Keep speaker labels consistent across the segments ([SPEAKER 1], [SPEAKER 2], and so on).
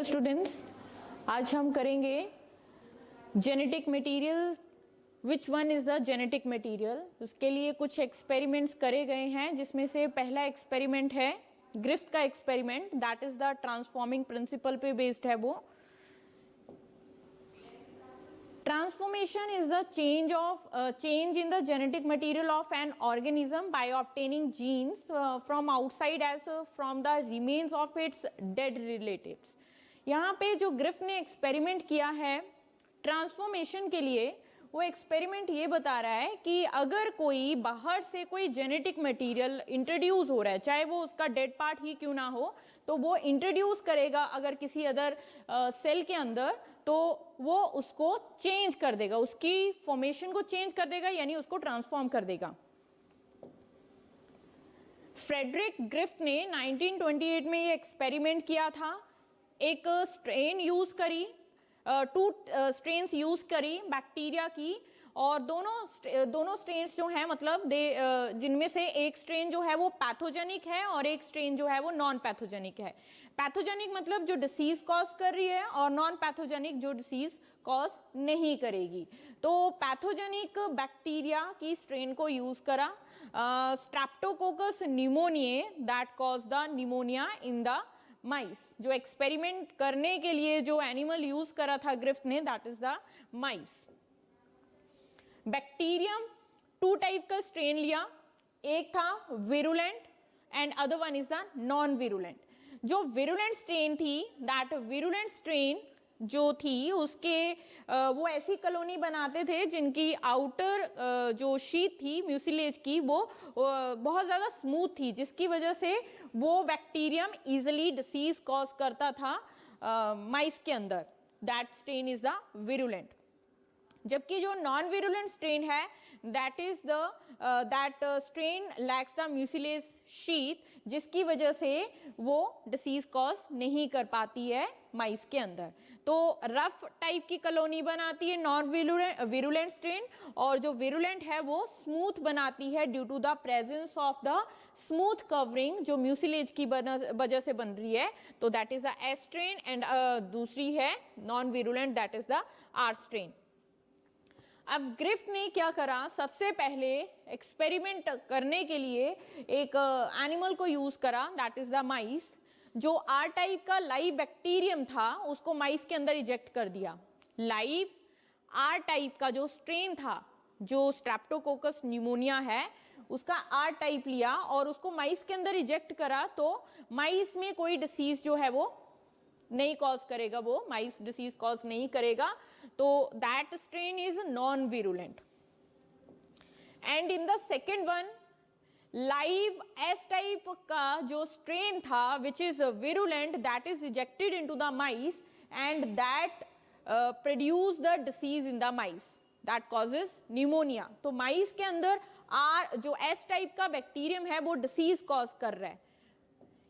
[SPEAKER 1] Students, आज हम करेंगे genetic material. Which one is the genetic material. उसके लिए कुछ एक्सपेरिमेंट्स करे गए हैं, जिसमें से पहला एक्सपेरिमेंट है ग्रिफ्थ का experiment, that is the transforming principle पे बेस्ड है। वो transformation is the change in the genetic material of an organism by obtaining genes from outside as from the remains of its dead relatives. यहाँ पे जो Griffith ने experiment किया है transformation के लिए, वो एक्सपेरिमेंट ये बता रहा है कि अगर कोई बाहर से कोई जेनेटिक मटेरियल इंट्रोड्यूस हो रहा है, चाहे वो उसका डेड पार्ट ही क्यों ना हो, तो वो इंट्रोड्यूस करेगा अगर किसी अदर सेल के अंदर, तो वो उसको चेंज कर देगा, उसकी फॉर्मेशन को चेंज कर देगा, यानी उसको ट्रांसफॉर्म कर देगा। फ्रेडरिक ग्रिफ्थ ने 1928 में ये एक्सपेरिमेंट किया था। एक स्ट्रेन यूज करी, टू स्ट्रेन्स यूज करी बैक्टीरिया की, और दोनों स्ट्रेन्स जो है मतलब जिनमें से एक स्ट्रेन जो है वो पैथोजेनिक है और एक स्ट्रेन जो है वो नॉन पैथोजेनिक है। पैथोजेनिक मतलब जो डिसीज कॉज कर रही है, और नॉन पैथोजेनिक जो डिसीज कॉज नहीं करेगी। तो पैथोजेनिक बैक्टीरिया की स्ट्रेन को यूज करा, streptococcus pneumoniae that cause the pneumonia in the mice. जो एक्सपेरिमेंट करने के लिए जो एनिमल यूज करा था ग्रिफ्थ ने, that is the mice. Bacterium 2 type का स्ट्रेन लिया, एक था virulent and other one is the non virulent. जो विरुलेंट स्ट्रेन थी, दैट विरुलेंट स्ट्रेन जो थी उसके वो ऐसी कॉलोनी बनाते थे जिनकी आउटर जो शीट थी म्यूसिलेज की, वो बहुत ज़्यादा स्मूथ थी, जिसकी वजह से वो बैक्टीरियम इजिली डिसीज कॉज करता था माइस के अंदर। That strain is the virulent. जबकि जो नॉन विरुलेंट स्ट्रेन है, that strain lakhs the mucilage sheet, जिसकी वजह से वो डिसीज कॉज नहीं कर पाती है माइस के अंदर। तो रफ टाइप की कॉलोनी बनाती है नॉन विरुलेंट स्ट्रेन, और जो विरुलेंट है वो स्मूथ बनाती है due to the presence of the smooth covering जो म्यूसिलेज की वजह से बन रही है। तो that is the S strain, and दूसरी है non virulent, that is the R strain. अब ग्रिफ्थ ने क्या करा, सबसे पहले एक्सपेरिमेंट करने के लिए एक एनिमल को यूज करा, दैट इज द माइस। जो आर टाइप का लाइव बैक्टीरियम था उसको माइस के अंदर इजेक्ट कर दिया। लाइव आर टाइप का जो स्ट्रेन था, जो स्ट्रेप्टोकोकस न्यूमोनिया है, उसका आर टाइप लिया और उसको माइस के अंदर इजेक्ट करा। तो माइस में कोई डिसीज जो है वो नहीं कॉज करेगा, वो माइस डिसीज कॉज नहीं करेगा। तो that strain is non virulent. And in the second one, live S type का जो स्ट्रेन था which is virulent, that is ejected into the mice and that produce the disease in the mice, that causes pneumonia. तो माइस के अंदर are जो S type का bacterium है वो डिसीज कॉज कर रहा है।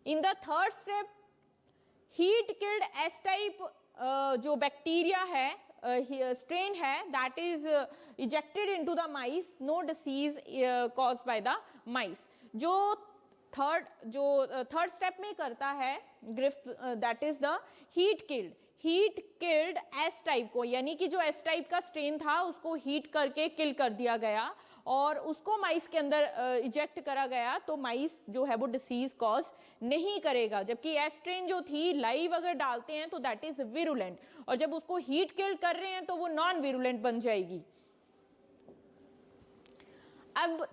[SPEAKER 1] In the third step, heat killed S type जो बैक्टीरिया है, स्ट्रेन है, that is ejected into the mice, no disease caused by the mice. जो थर्ड स्टेप में करता है Griffith, that is the heat killed S type को, यानी कि जो एस टाइप का स्ट्रेन था उसको हीट करके किल कर दिया गया और उसको माइस के अंदर इजेक्ट करा गया। तो माइस जो है वो डिसीज कॉज नहीं करेगा। जबकि एस स्ट्रेन जो थी लाइव अगर डालते हैं तो दैट इज विरुलेंट, और जब उसको हीट किल कर रहे हैं तो वो नॉन विरुलेंट बन जाएगी। अब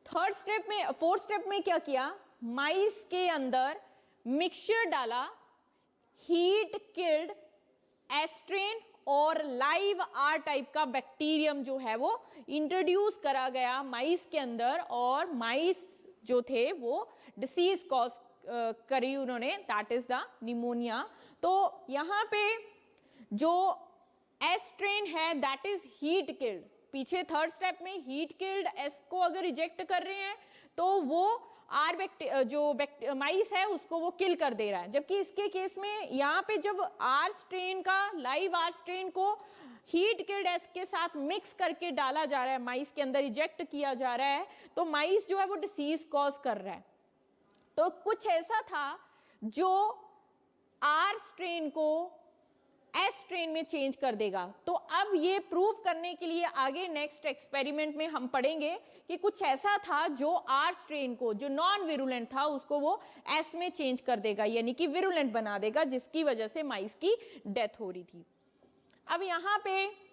[SPEAKER 1] फोर्थ स्टेप में क्या किया, माइस के अंदर मिक्सचर डाला, हीट किल्ड एस्ट्रेन और लाइव आर टाइप का बैक्टीरियम जो है वो इंट्रोड्यूस करा गया माइस के अंदर, और माइस जो थे वो डिसीज कॉज करी उन्होंने, दैट इज द निमोनिया। तो यहां पे जो एस्ट्रेन है दैट इज हीट किल्ड। पीछे थर्ड स्टेप में हीट किल्ड एस को अगर रिजेक्ट कर रहे हैं तो वो आर जो माइस है उसको वो किल कर दे रहा है। जबकि इसके केस में यहाँ पे जब आर स्ट्रेन का, लाइव आर स्ट्रेन को हीट किल्ड एस के साथ मिक्स करके डाला जा रहा है, माइस के अंदर इजेक्ट किया जा रहा है, तो माइस जो है वो डिसीज कॉज कर रहा है। तो कुछ ऐसा था जो आर स्ट्रेन को एस स्ट्रेन में चेंज कर देगा। तो अब ये प्रूव करने के लिए आगे नेक्स्ट एक्सपेरिमेंट में हम पढ़ेंगे कि कुछ ऐसा था जो आर स्ट्रेन को, जो नॉन विरुलेंट था, उसको वो एस में चेंज कर देगा, यानी कि विरुलेंट बना देगा, जिसकी वजह से माइस की डेथ हो रही थी। अब यहाँ पे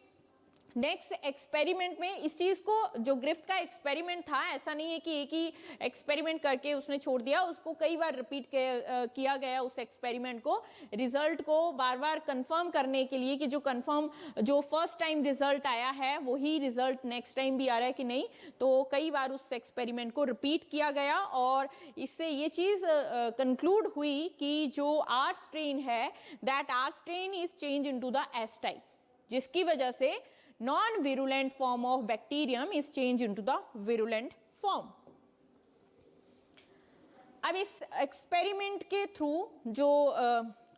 [SPEAKER 1] नेक्स्ट एक्सपेरिमेंट में इस चीज को, जो ग्रिफ्ट का एक्सपेरिमेंट था, ऐसा नहीं है कि एक ही एक्सपेरिमेंट करके उसने छोड़ दिया, उसको कई बार रिपीट किया गया उस एक्सपेरिमेंट को, रिजल्ट को बार बार कंफर्म करने के लिए कि जो फर्स्ट टाइम रिजल्ट आया है वही रिजल्ट नेक्स्ट टाइम भी आ रहा है कि नहीं। तो कई बार उस एक्सपेरिमेंट को रिपीट किया गया और इससे ये चीज कंक्लूड हुई कि जो आर स्ट्रेन है, that R strain is change into the S type, जिसकी वजह से non-virulent form of bacterium is changed into the virulent form. अब इस एक्सपेरिमेंट के थ्रू जो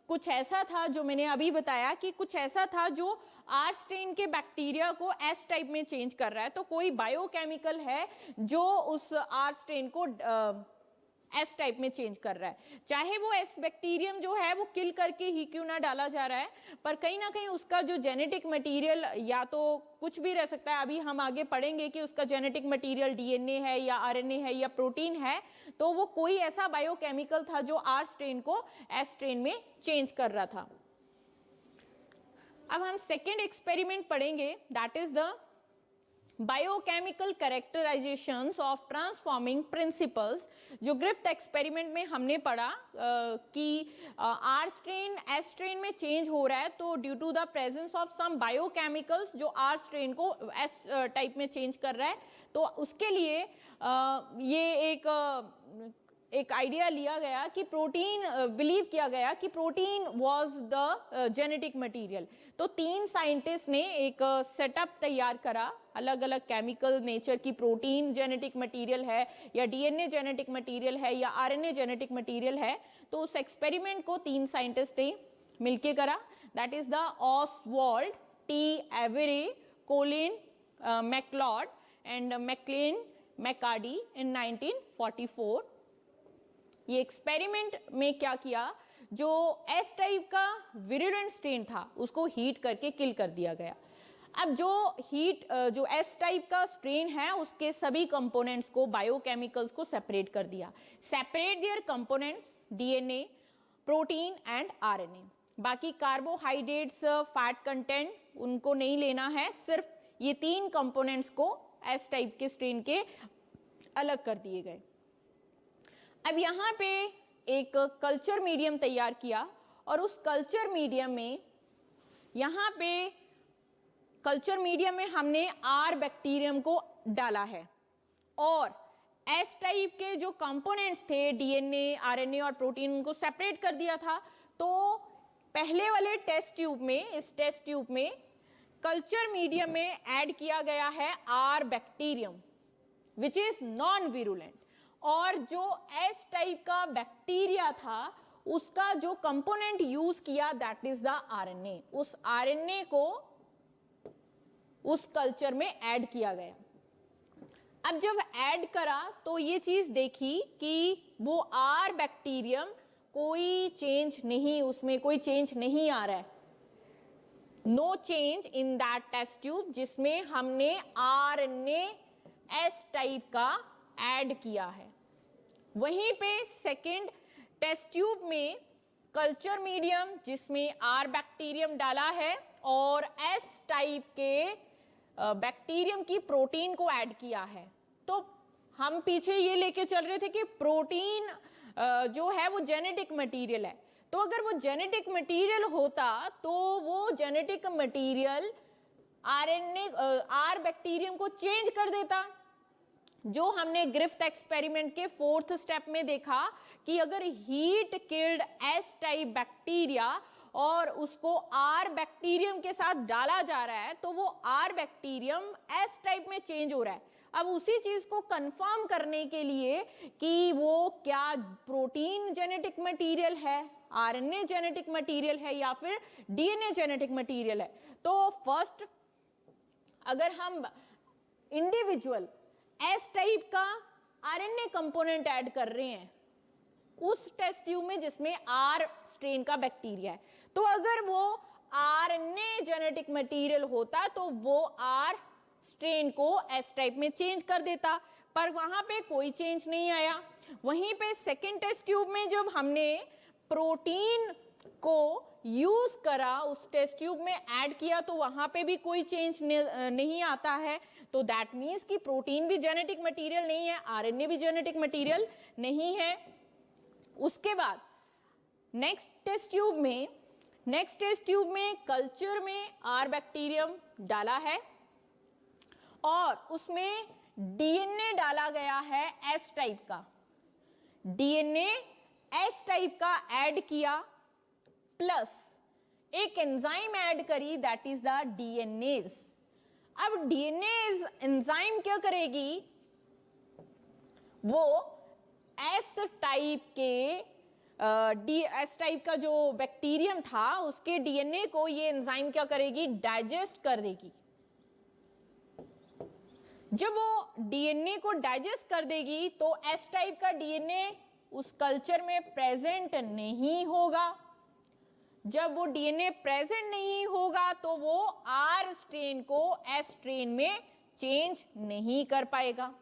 [SPEAKER 1] कुछ ऐसा था, जो मैंने अभी बताया कि कुछ ऐसा था जो आर स्ट्रेन के बैक्टीरिया को एस टाइप में चेंज कर रहा है। तो कोई बायोकेमिकल है जो उस आर स्ट्रेन को एस टाइप में चेंज कर रहा है, चाहे वो एस बैक्टीरियम जो है वो किल करके ही क्यों ना डाला जा रहा है, पर कहीं ना कहीं उसका जो जेनेटिक मटेरियल या तो कुछ भी रह सकता है। अभी हम आगे पढ़ेंगे कि उसका जेनेटिक मटेरियल डीएनए है या आरएनए है या प्रोटीन है, तो वो कोई ऐसा बायोकेमिकल था जो आर स्ट्रेन को एस स्ट्रेन में चेंज कर रहा था। अब हम सेकेंड एक्सपेरिमेंट पढ़ेंगे, that is the biochemical characterisations of transforming principles. जो ग्रिफ्ट एक्सपेरिमेंट में हमने पढ़ा कि आर स्ट्रेन एस स्ट्रेन में चेंज हो रहा है, तो due to the presence of some biochemicals जो आर स्ट्रेन को एस टाइप में चेंज कर रहा है, तो उसके लिए ये एक आइडिया लिया गया कि प्रोटीन, बिलीव किया गया कि protein was the genetic material. तो 3 साइंटिस्ट ने एक सेटअप तैयार करा, अलग अलग केमिकल नेचर की प्रोटीन जेनेटिक मटेरियल है या डीएनए जेनेटिक मटेरियल है या आरएनए जेनेटिक मटेरियल है। तो उस एक्सपेरिमेंट को 3 साइंटिस्ट ने मिलके करा, that is the Oswald, T Avery, Colin MacLeod and Maclyn McCarty in 1944। ये एक्सपेरिमेंट में क्या किया, जो एस टाइप का विरुलेंट स्ट्रेन था उसको हीट करके किल कर दिया गया। अब जो एस टाइप का स्ट्रेन है उसके सभी कंपोनेंट्स को, बायोकेमिकल्स को सेपरेट कर दिया। Separate there components, DNA, protein and RNA. बाकी कार्बोहाइड्रेट्स, फैट कंटेंट उनको नहीं लेना है, सिर्फ ये 3 कंपोनेंट्स को एस टाइप के स्ट्रेन के अलग कर दिए गए। अब यहाँ पे एक कल्चर मीडियम तैयार किया और उस कल्चर मीडियम में, यहाँ पे कल्चर मीडियम में हमने आर बैक्टीरियम को डाला है और एस टाइप के जो कंपोनेंट्स थे, डीएनए, आरएनए और प्रोटीन, उनको सेपरेट कर दिया था। तो पहले वाले टेस्ट ट्यूब में, इस टेस्ट ट्यूब में कल्चर मीडियम में ऐड किया गया है R bacterium which is non virulent, और जो एस टाइप का बैक्टीरिया था उसका जो कंपोनेंट यूज किया दैट इज द आरएनए। उस आरएनए को उस कल्चर में ऐड किया गया। अब जब ऐड करा तो ये चीज देखी कि वो आर बैक्टीरियम कोई चेंज नहीं, उसमें कोई चेंज नहीं आ रहा है, no change in that test tube जिसमें हमने आरएनए एस टाइप का ऐड किया है। वहीं पे सेकेंड टेस्ट ट्यूब में कल्चर मीडियम जिसमें आर बैक्टीरियम डाला है और एस टाइप के बैक्टीरियम की प्रोटीन को ऐड किया है। तो हम पीछे ये लेके चल रहे थे कि प्रोटीन जो है वो जेनेटिक मटेरियल है, तो अगर वो जेनेटिक मटेरियल होता तो वो genetic material RNA R bacterium को चेंज कर देता। जो हमने ग्रिफ्ट एक्सपेरिमेंट के 4th स्टेप में देखा कि अगर heat killed S type bacteria और उसको आर बैक्टीरियम के साथ डाला जा रहा है तो वो आर बैक्टीरियम एस टाइप में चेंज हो रहा है। अब उसी चीज को कंफर्म करने के लिए कि वो क्या प्रोटीन जेनेटिक मटेरियल है, आरएनए जेनेटिक मटेरियल है या फिर डीएनए जेनेटिक मटेरियल है, तो फर्स्ट अगर हम इंडिविजुअल एस टाइप का आरएनए कंपोनेंट ऐड कर रहे हैं उस टेस्ट ट्यूब में जिसमें आर स्ट्रेन का बैक्टीरिया है। तो अगर वो आरएनए जेनेटिक मटेरियल होता तो वो आर स्ट्रेन को एस टाइप में चेंज कर देता, पर वहां पे कोई चेंज नहीं आया। वहीं पे सेकेंड टेस्ट ट्यूब में जब हमने प्रोटीन को यूज करा, उस टेस्ट ट्यूब में ऐड किया, तो वहां पे भी कोई चेंज नहीं आता है। तो दैट मीन्स कि प्रोटीन भी जेनेटिक मटेरियल नहीं है, आरएनए भी जेनेटिक मटेरियल नहीं है। उसके बाद नेक्स्ट टेस्ट ट्यूब में कल्चर में आर बैक्टीरियम डाला है और उसमें डीएनए डाला गया है एस टाइप का, डीएनए एस टाइप का ऐड किया, प्लस एक एंजाइम ऐड करी, दैट इज द डीएनएज। अब डीएनएज एंजाइम क्या करेगी, वो एस टाइप का जो बैक्टीरियम था उसके डीएनए को ये एंजाइम क्या करेगी, डाइजेस्ट कर देगी। जब वो डीएनए को डाइजेस्ट कर देगी तो एस टाइप का डीएनए उस कल्चर में प्रेजेंट नहीं होगा। जब वो डीएनए प्रेजेंट नहीं होगा तो वो आर स्ट्रेन को एस स्ट्रेन में चेंज नहीं कर पाएगा।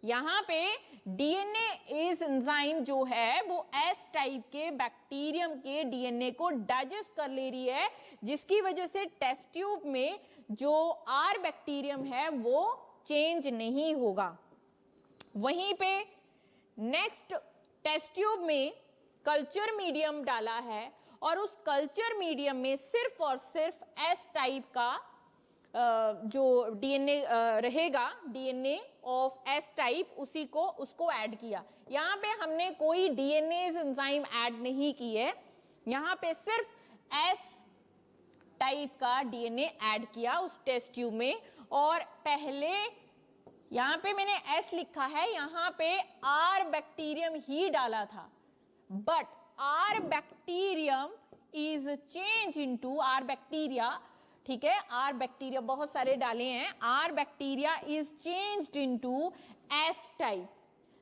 [SPEAKER 1] यहाँ पे डीएनए एज एंजाइम जो है वो एस टाइप के बैक्टीरियम के डीएनए को डाइजेस्ट कर ले रही है, जिसकी वजह से टेस्ट ट्यूब में जो आर बैक्टीरियम है वो चेंज नहीं होगा। वहीं पे नेक्स्ट टेस्ट ट्यूब में कल्चर मीडियम डाला है और उस कल्चर मीडियम में सिर्फ और सिर्फ एस टाइप का जो डीएनए रहेगा, डीएनए ऑफ एस टाइप, उसको ऐड किया। यहाँ पे हमने कोई डीएनए एंजाइम ऐड नहीं की है, यहाँ पे सिर्फ एस टाइप का डीएनए ऐड किया उस टेस्ट ट्यूब में। और पहले यहाँ पे मैंने एस लिखा है, यहाँ पे आर बैक्टीरियम ही डाला था, but R bacterium is change into R bacteria, ठीक है, आर बैक्टीरिया बहुत सारे डाले हैं, R bacteria is changed into S type.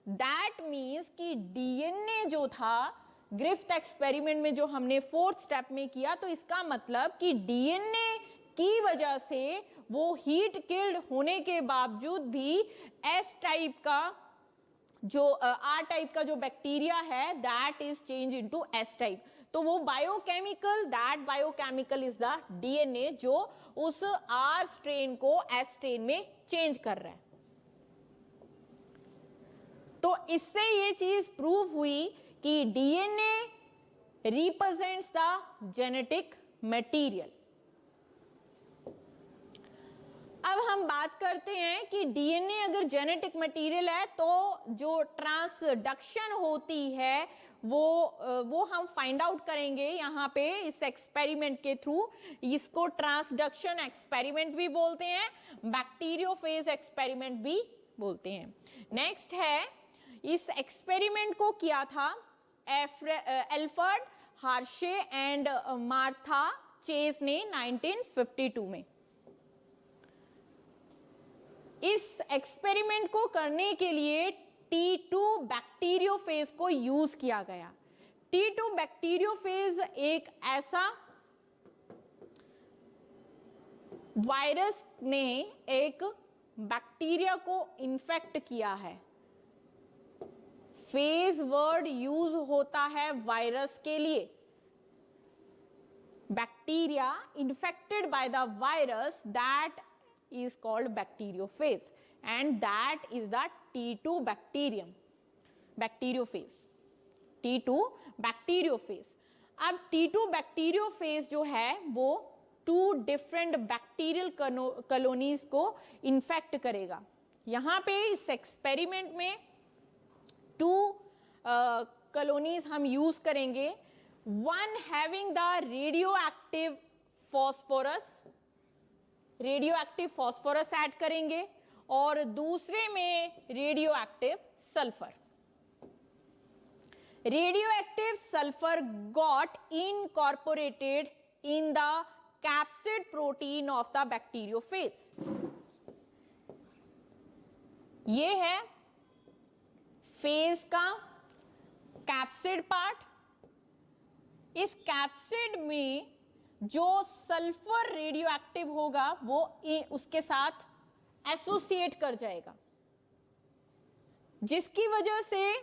[SPEAKER 1] That means कि डीएनए जो था ग्रिफ्थ एक्सपेरिमेंट में जो हमने फोर्थ स्टेप में किया, तो इसका मतलब कि डीएनए की वजह से वो हीट किल्ड होने के बावजूद भी एस टाइप का जो आर टाइप का जो बैक्टीरिया है that is change into S type. तो वो biochemical, that biochemical is the DNA जो उस आर स्ट्रेन को एस स्ट्रेन में चेंज कर रहा है। तो इससे ये चीज प्रूव हुई कि DNA represents the genetic material. अब हम बात करते हैं कि डीएनए अगर जेनेटिक मटेरियल है तो जो ट्रांसडक्शन होती है वो हम फाइंड आउट करेंगे यहाँ पे इस एक्सपेरिमेंट के थ्रू। इसको ट्रांसडक्शन एक्सपेरिमेंट भी बोलते हैं, बैक्टीरियोफेज एक्सपेरिमेंट भी बोलते हैं। नेक्स्ट है, इस एक्सपेरिमेंट को किया था Alfred Hershey and Martha chase ने 1952 में। इस एक्सपेरिमेंट को करने के लिए T2 बैक्टीरियोफेज को यूज किया गया। T2 बैक्टीरियोफेज एक ऐसा वायरस ने एक बैक्टीरिया को इन्फेक्ट किया है। फेज वर्ड यूज होता है वायरस के लिए। Bacteria infected by the virus that is called bacteriophage and that is the T2 bacteriophage। T2 bacteriophage। अब T2 bacteriophage जो है वो 2 डिफरेंट बैक्टीरियल कॉलोनीज को इन्फेक्ट करेगा। यहाँ पे इस एक्सपेरिमेंट में 2 कॉलोनीज हम यूज करेंगे। One having the radioactive phosphorus add करेंगे और दूसरे में radioactive sulphur. Radioactive sulphur got incorporated in the capsid protein of the bacteriophage. ये है फेज का कैप्सिड पार्ट, इस कैप्सिड में जो सल्फर रेडियो एक्टिव होगा वो उसके साथ एसोसिएट कर जाएगा, जिसकी वजह से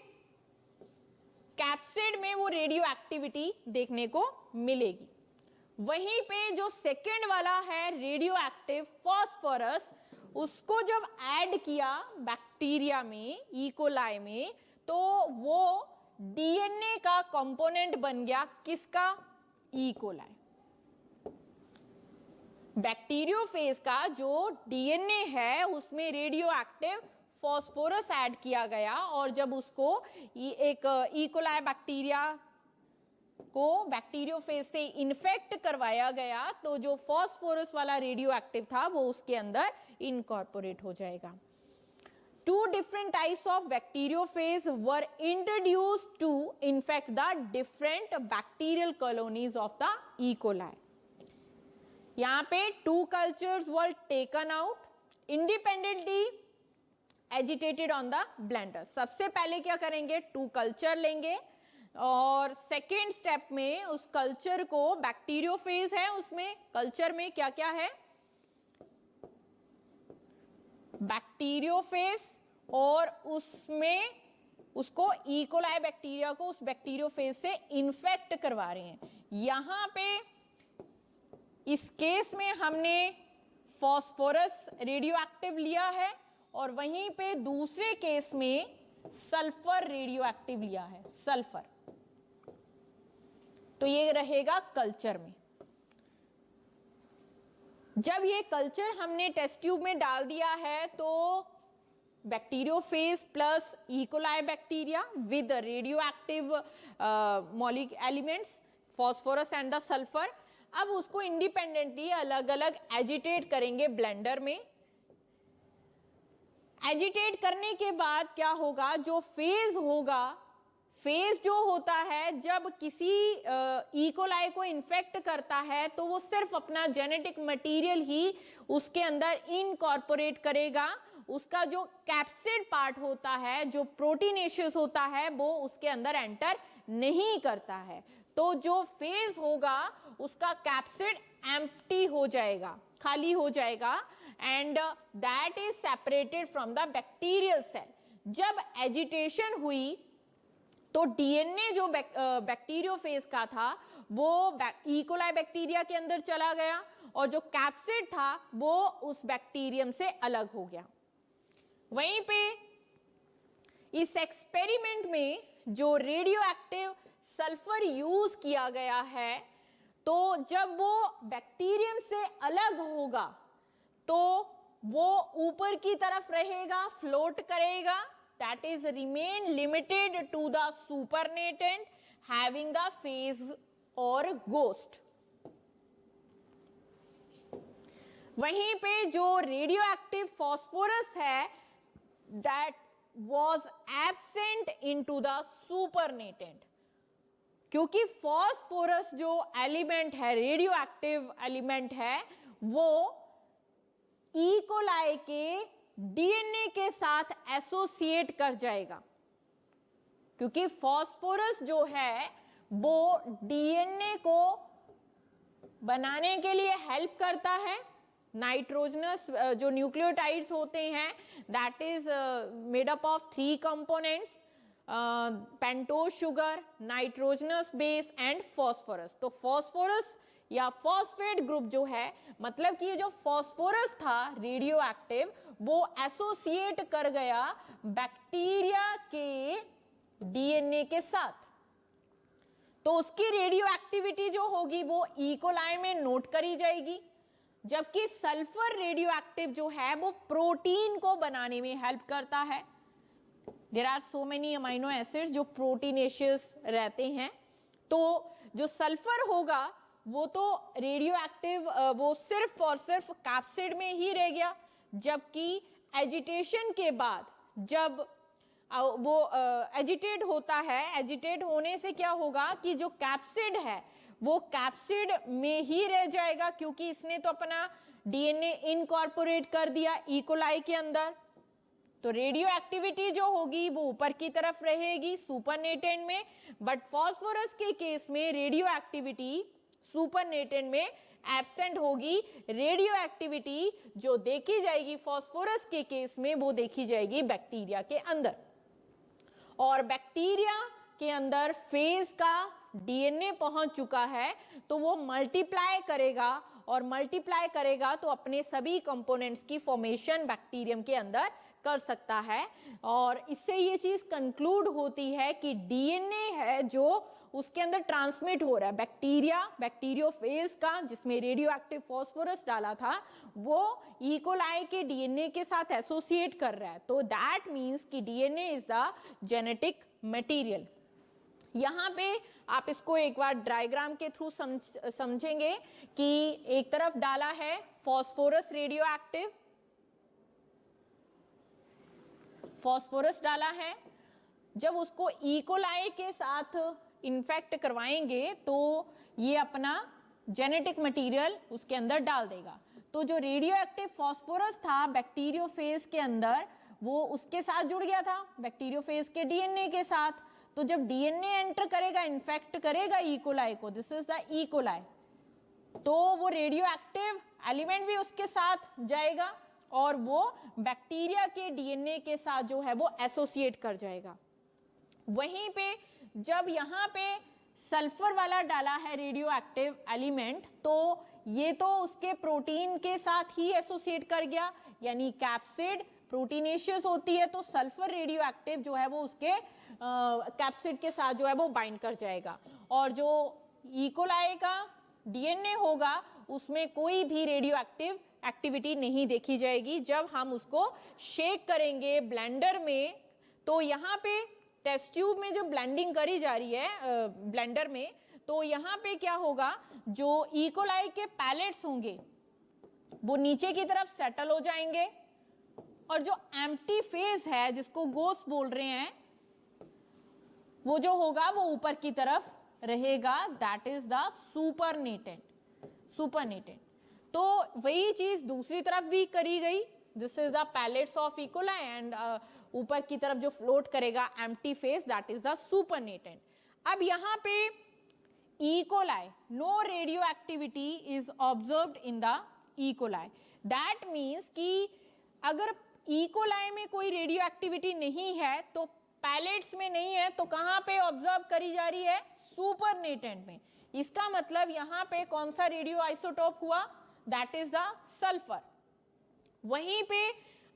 [SPEAKER 1] कैप्सिड में वो रेडियो एक्टिविटी देखने को मिलेगी। वहीं पे जो सेकेंड वाला है रेडियो एक्टिव फास्फोरस, उसको जब ऐड किया बैक्टीरिया में, ई कोलाई में, तो वो डीएनए का कंपोनेंट बन गया। किसका? E coli. बैक्टीरियोफेज का जो डीएनए है उसमें रेडियो एक्टिव फास्फोरस ऐड किया गया, और जब उसको एक ई कोलाई बैक्टीरिया को बैक्टीरियोफेज से इन्फेक्ट करवाया गया, तो जो फास्फोरस वाला रेडियो एक्टिव था वो उसके अंदर इनकॉर्पोरेट हो जाएगा। Two different types of bacteriophage were introduced to infect the different bacterial colonies of the E. coli. यहाँ पे two cultures were taken out, independently agitated on the blender. सबसे पहले क्या करेंगे? टू कल्चर लेंगे, और सेकेंड स्टेप में उस कल्चर को, बैक्टीरियोफेज है उसमें, कल्चर में क्या क्या है? बैक्टीरियोफेज, और उसमें उसको ई कोलाई बैक्टीरिया को उस बैक्टीरियोफेज से इन्फेक्ट करवा रहे हैं। यहां पे इस केस में हमने फास्फोरस रेडियो एक्टिव लिया है, और वहीं पे दूसरे केस में सल्फर रेडियो एक्टिव लिया है, सल्फर। तो ये रहेगा कल्चर में। जब ये कल्चर हमने टेस्ट ट्यूब में डाल दिया है, तो bacteriophage plus E coli bacteria with radio active elements phosphorus and the sulphur, अब उसको इंडिपेंडेंटली अलग अलग एजिटेट करेंगे ब्लेंडर में। एजिटेट करने के बाद क्या होगा? जो फेज होगा, फेज जो होता है जब किसी ई कोलाई को इन्फेक्ट करता है, तो वो सिर्फ अपना जेनेटिक मटेरियल ही उसके अंदर इनकॉर्पोरेट करेगा। उसका जो कैप्सिड पार्ट होता है, जो प्रोटीनेशियस होता है, वो उसके अंदर एंटर नहीं करता है। तो जो फेज होगा उसका कैप्सिड एम्प्टी हो जाएगा, खाली हो जाएगा, and that is separated from the bacterial cell. जब एजिटेशन हुई तो डीएनए जो बैक्टीरियोफेज का था वो ई कोलाई बैक्टीरिया के अंदर चला गया, और जो कैप्सिड था वो उस बैक्टीरियम से अलग हो गया। वहीं पे इस एक्सपेरिमेंट में जो रेडियो एक्टिव सल्फर यूज किया गया है, तो जब वो बैक्टीरियम से अलग होगा तो वो ऊपर की तरफ रहेगा, फ्लोट करेगा, that is remain limited to the supernatant having the phase or ghost। वहीं पे जो रेडियो एक्टिव फास्फोरस है, that was absent into the supernatant, क्योंकि फास्फोरस जो एलिमेंट है, रेडियो एक्टिव एलिमेंट है, वो ई कोलाई के डीएनए के साथ एसोसिएट कर जाएगा, क्योंकि फास्फोरस जो है वो डीएनए को बनाने के लिए हेल्प करता है। नाइट्रोजनस जो न्यूक्लियोटाइड्स होते हैं, that is made up of 3 components, pentose sugar, nitrogenous base and phosphorus. तो फास्फोरस या फॉस्फेट ग्रुप जो है, मतलब कि ये जो फास्फोरस था रेडियो एक्टिव, वो एसोसिएट कर गया बैक्टीरिया के डीएनए के साथ, तो उसकी रेडियो एक्टिविटी जो होगी वो ई कोलाई में नोट करी जाएगी। जबकि सल्फर रेडियो एक्टिव जो है वो प्रोटीन को बनाने में हेल्प करता है। There are so many amino acids जो प्रोटीनेशियस रहते हैं, तो जो सल्फर होगा वो तो रेडियो एक्टिव वो सिर्फ और सिर्फ कैप्सिड में ही रह गया। जबकि एजिटेशन के बाद जब वो एजिटेट होता है, एजिटेट होने से क्या होगा कि जो कैप्सिड है वो कैप्सिड में ही रह जाएगा, क्योंकि इसने तो अपना डीएनए इनकॉर्पोरेट कर दिया ई कोलाई के अंदर। तो रेडियो एक्टिविटी जो होगी वो ऊपर की तरफ रहेगी सुपरनेटेंट में, बट फास्फोरस के केस में रेडियो एक्टिविटी सुपरनेटेंट में एब्सेंट होगी। रेडियो एक्टिविटी जो देखी जाएगी फास्फोरस के केस में वो देखी जाएगी बैक्टीरिया के अंदर, और बैक्टीरिया के अंदर फेज का डीएनए पहुंच चुका है तो वो मल्टीप्लाई करेगा, और मल्टीप्लाई करेगा तो अपने सभी कंपोनेंट्स की फॉर्मेशन बैक्टीरियम के अंदर कर सकता है। और इससे ये चीज कंक्लूड होती है कि डीएनए है जो उसके अंदर ट्रांसमिट हो रहा है, बैक्टीरियोफेज का जिसमें रेडियो एक्टिव फास्फोरस डाला था वो ई कोलाई के डीएनए के साथ एसोसिएट कर रहा है। तो दैट मीन्स कि DNA is the genetic material. यहाँ पे आप इसको एक बार डायग्राम के थ्रू समझेंगे कि एक तरफ डाला है फास्फोरस रेडियो एक्टिव, फास्फोरस डाला है, जब उसको ई कोलाई के साथ इन्फेक्ट करवाएंगे तो ये अपना जेनेटिक मटेरियल उसके अंदर डाल देगा। तो जो रेडियो एक्टिव फास्फोरस था बैक्टीरियोफेज के अंदर वो उसके साथ जुड़ गया था, बैक्टीरियोफेज के डीएनए के साथ। तो जब डीएनए एंटर करेगा, इन्फेक्ट करेगा ई कोलाई को, this is the E coli, तो वो रेडियो एक्टिव एलिमेंट भी उसके साथ जाएगा और वो बैक्टीरिया के डीएनए के साथ जो है वो एसोसिएट कर जाएगा। वहीं पे जब यहाँ पे सल्फर वाला डाला है रेडियो एक्टिव एलिमेंट, तो ये तो उसके प्रोटीन के साथ ही एसोसिएट कर गया, यानी कैप्सिड प्रोटीनेशियस होती है तो सल्फर रेडियो एक्टिव जो है वो उसके कैप्सिड के साथ जो है वो बाइंड कर जाएगा। और जो ई कोलाई का डीएनए होगा उसमें कोई भी रेडियो एक्टिव एक्टिविटी नहीं देखी जाएगी। जब हम उसको शेक करेंगे ब्लेंडर में, तो यहाँ पे टेस्ट ट्यूब में जो ब्लेंडिंग करी जा रही है ब्लेंडर में, तो यहाँ पे क्या होगा, जो ई कोलाई के पैलेट्स होंगे वो नीचे की तरफ सेटल हो जाएंगे, और जो एम्प्टी फेज है जिसको गोस बोल रहे हैं वो जो होगा वो ऊपर की तरफ रहेगा, दैट इज द सुपरनेटेंट। तो वही चीज दूसरी तरफ भी करी गई, this is the pellets of E coli and ऊपर की तरफ जो फ्लोट करेगा empty phage, that is the supernatant. अब यहाँ पे E coli no radioactivity is observed in the E coli, that means कि अगर ई कोलाई में कोई रेडियो एक्टिविटी नहीं है तो पैलेट्स में नहीं है, तो कहाँ पे ऑब्जर्व करी जा रही है, सुपरनेटेंट में। इसका मतलब यहाँ पे कौन सा रेडियो आइसोटोप हुआ, दैट इज द सल्फर। वहीं पे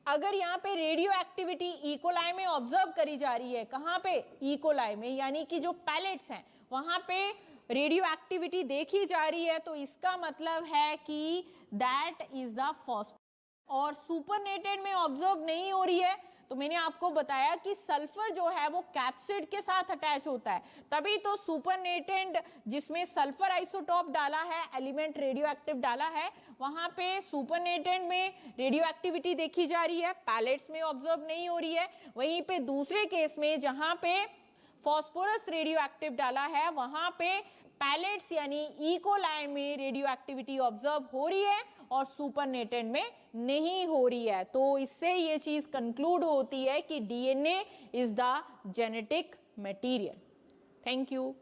[SPEAKER 1] अगर यहाँ पे रेडियो एक्टिविटी ई कोलाई में ऑब्जर्व करी जा रही है, कहाँ पे, ई कोलाई में, यानी कि जो पैलेट्स हैं वहां पे रेडियो एक्टिविटी देखी जा रही है, तो इसका मतलब है कि दैट इज द फॉस्फेट। और सुपरनेटेंट में ऑब्जर्व नहीं हो रही है, तो मैंने आपको बताया कि सल्फर जो है वो कैप्सिड के साथ अटैच होता है, तभी तो सुपरनेटेंट जिसमें सल्फर आइसोटोप डाला है, एलिमेंट रेडियो एक्टिव डाला है, वहां पे सुपरनेटेंट में रेडियो एक्टिविटी देखी जा रही है, पैलेट्स में ऑब्जर्व नहीं हो रही है। वहीं पे दूसरे केस में जहां पे फास्फोरस रेडियो एक्टिव डाला है वहां पे पैलेट्स यानी ई कोलाई में रेडियो एक्टिविटी ऑब्जर्व हो रही है और सुपरनेटेंट में नहीं हो रही है। तो इससे ये चीज कंक्लूड होती है कि DNA is the genetic material. Thank you.